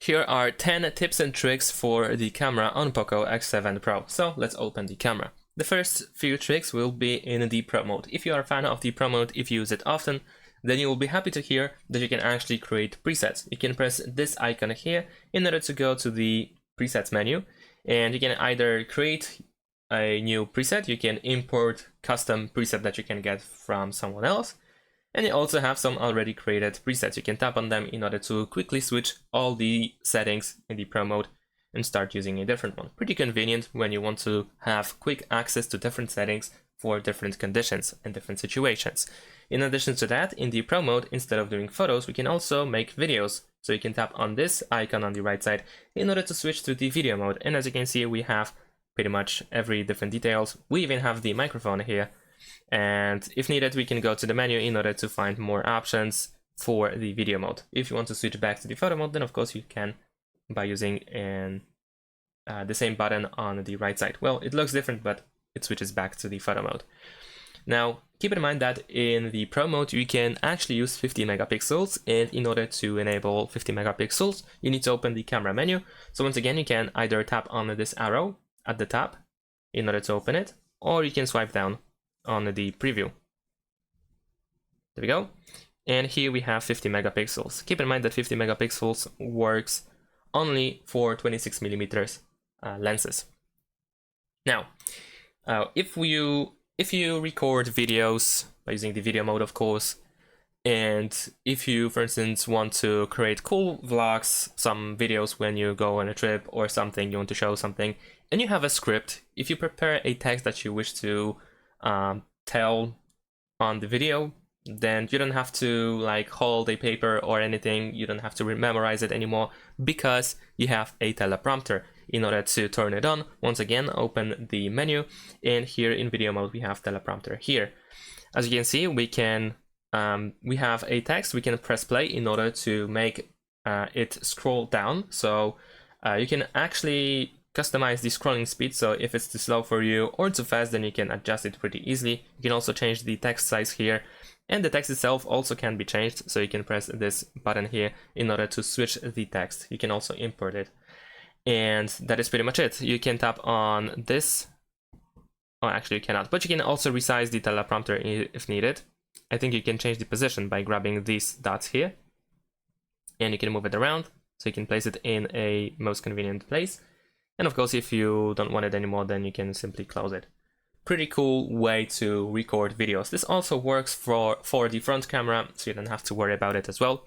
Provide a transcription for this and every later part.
Here are 10 tips and tricks for the camera on POCO X7 Pro. So let's open the camera. The first few tricks will be in the Pro mode. If you are a fan of the Pro mode, if you use it often, then you will be happy to hear that you can actually create presets. You can press this icon here in order to go to the presets menu, and you can either create a new preset, you can import custom preset that you can get from someone else, and you also have some already created presets. You can tap on them in order to quickly switch all the settings in the Pro mode and start using a different one. Pretty convenient when you want to have quick access to different settings for different conditions and different situations. In addition to that, in the Pro mode, instead of doing photos, we can also make videos. So you can tap on this icon on the right side in order to switch to the video mode. And as you can see, we have pretty much every different details. We even have the microphone here. And if needed, we can go to the menu in order to find more options for the video mode. If you want to switch back to the photo mode, then of course you can by using the same button on the right side. Well, it looks different, but it switches back to the photo mode. Now, keep in mind that in the Pro mode, you can actually use 50 megapixels, and in order to enable 50 megapixels, you need to open the camera menu. So once again, you can either tap on this arrow at the top in order to open it, or you can swipe down on the preview. There we go. And here we have 50 megapixels. Keep in mind that 50 megapixels works only for 26 millimeters lenses. Now, if you record videos by using the video mode, of course, and if you, for instance, want to create cool vlogs, some videos when you go on a trip or something, you want to show something, and you have a script, if you prepare a text that you wish to tell on the video, then you don't have to like hold a paper or anything. You don't have to memorize it anymore because you have a teleprompter. In order to turn it on, once again, open the menu, and here in video mode we have teleprompter here. As you can see, we have a text. We can press play in order to make it scroll down. So you can actually customize the scrolling speed, so if it's too slow for you or too fast, then you can adjust it pretty easily. You can also change the text size here, and the text itself also can be changed, so you can press this button here in order to switch the text. You can also import it, and that is pretty much it. You can tap on this. Oh, actually you cannot, but you can also resize the teleprompter if needed. I think you can change the position by grabbing these dots here, and you can move it around, so you can place it in a most convenient place. And of course, if you don't want it anymore, then you can simply close it. Pretty cool way to record videos. This also works for the front camera, so you don't have to worry about it as well.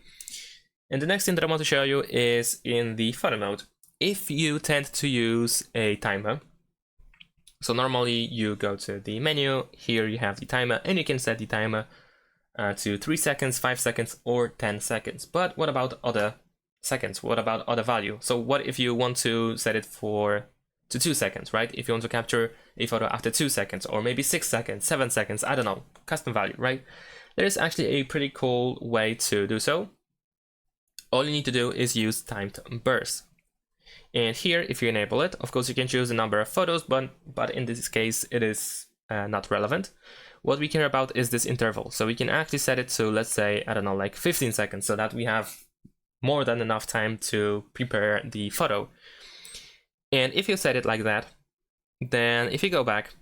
And the next thing that I want to show you is in the photo mode. If you tend to use a timer, so normally you go to the menu, here you have the timer, and you can set the timer to 3 seconds, 5 seconds, or 10 seconds. But what about other seconds? What about other value? So what if you want to set it to 2 seconds, right? If you want to capture a photo after 2 seconds, or maybe 6 seconds, 7 seconds, I don't know, custom value, right? There is actually a pretty cool way to do so. All you need to do is use timed bursts. And here, if you enable it, of course you can choose a number of photos, but in this case it is not relevant. What we care about is this interval. So we can actually set it to, let's say, I don't know, like 15 seconds, so that we have more than enough time to prepare the photo. And if you set it like that, then if you go back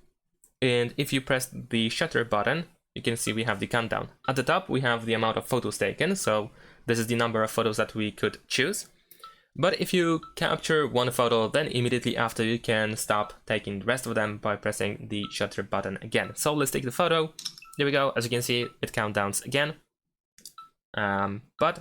and if you press the shutter button, you can see we have the countdown. At the top, we have the amount of photos taken. So this is the number of photos that we could choose. But if you capture one photo, then immediately after you can stop taking the rest of them by pressing the shutter button again. So let's take the photo. There we go. As you can see, it countdowns again. But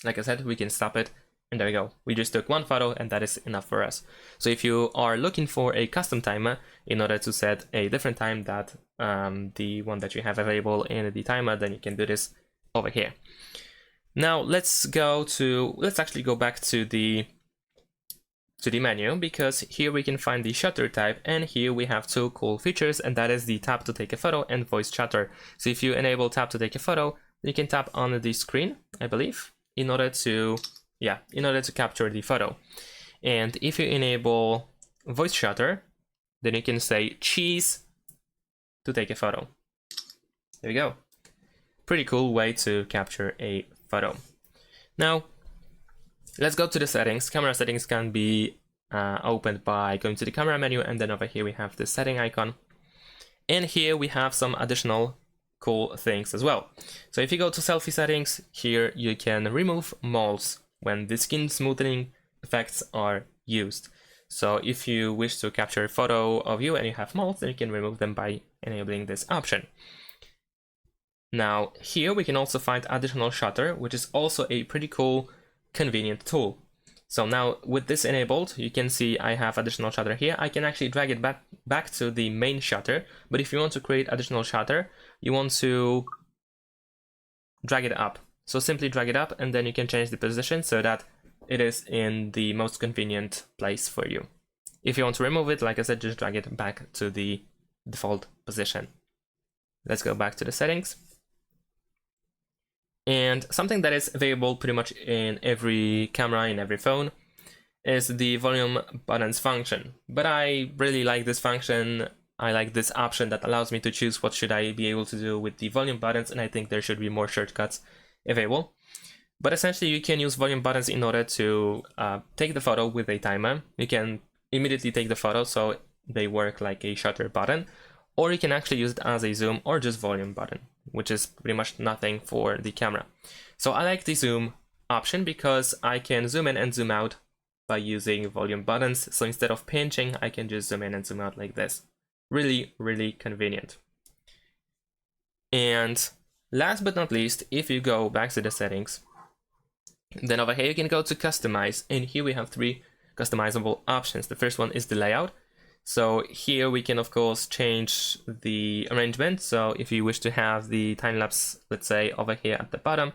like I said, we can stop it, and there we go. We just took one photo, and that is enough for us. So if you are looking for a custom timer in order to set a different time that the one that you have available in the timer, then you can do this over here. Now let's actually go back to the menu, because here we can find the shutter type, and here we have two cool features, and that is the tap to take a photo and voice shutter. So if you enable tap to take a photo, you can tap on the screen, I believe, in order to capture the photo. And if you enable voice shutter, then you can say cheese to take a photo. There we go. Pretty cool way to capture a photo. Now, Let's go to the settings. Camera settings can be opened by going to the camera menu, and then over here we have the setting icon. And here we have some additional cool things as well. So if you go to selfie settings, here you can remove molds when the skin smoothing effects are used. So if you wish to capture a photo of you and you have molds, then you can remove them by enabling this option. Now here we can also find additional shutter, which is also a pretty cool, convenient tool. So now with this enabled, you can see I have additional shutter here. I can actually drag it back to the main shutter, but if you want to create additional shutter, you want to drag it up. So simply drag it up, and then you can change the position so that it is in the most convenient place for you. If you want to remove it, like I said, just drag it back to the default position. Let's go back to the settings. And something that is available pretty much in every camera, in every phone, is the volume buttons function. But I really like this function. I like this option that allows me to choose what should I be able to do with the volume buttons, and I think there should be more shortcuts available. But essentially you can use volume buttons in order to take the photo with a timer. You can immediately take the photo, so they work like a shutter button, or you can actually use it as a zoom or just volume button, which is pretty much nothing for the camera. So I like the zoom option because I can zoom in and zoom out by using volume buttons. So instead of pinching, I can just zoom in and zoom out like this. Really, really convenient. And last but not least, if you go back to the settings, then over here you can go to customize, and here we have 3 customizable options. The first one is the layout. So here we can of course change the arrangement. So if you wish to have the time lapse, let's say over here at the bottom,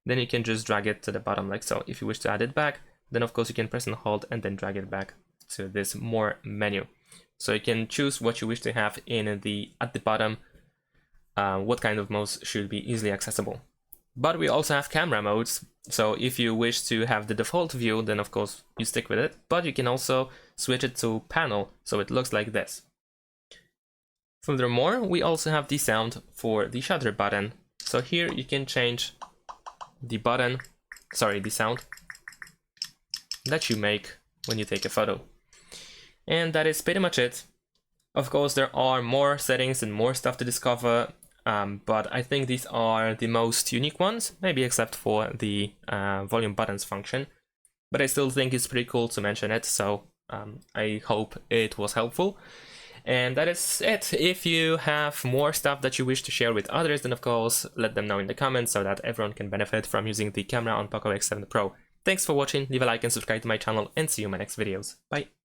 then you can just drag it to the bottom like so. If you wish to add it back, then of course you can press and hold and then drag it back to this more menu. So you can choose what you wish to have in at the bottom, what kind of modes should be easily accessible. But we also have camera modes. So if you wish to have the default view, then of course you stick with it, but you can also switch it to panel, so it looks like this. Furthermore, we also have the sound for the shutter button. So here you can change the sound that you make when you take a photo. And that is pretty much it. Of course, there are more settings and more stuff to discover, but I think these are the most unique ones, maybe except for the volume buttons function. But I still think it's pretty cool to mention it, so I hope it was helpful. And that is it. If you have more stuff that you wish to share with others, then of course let them know in the comments so that everyone can benefit from using the camera on POCO X7 Pro. Thanks for watching, leave a like and subscribe to my channel, and see you in my next videos. Bye!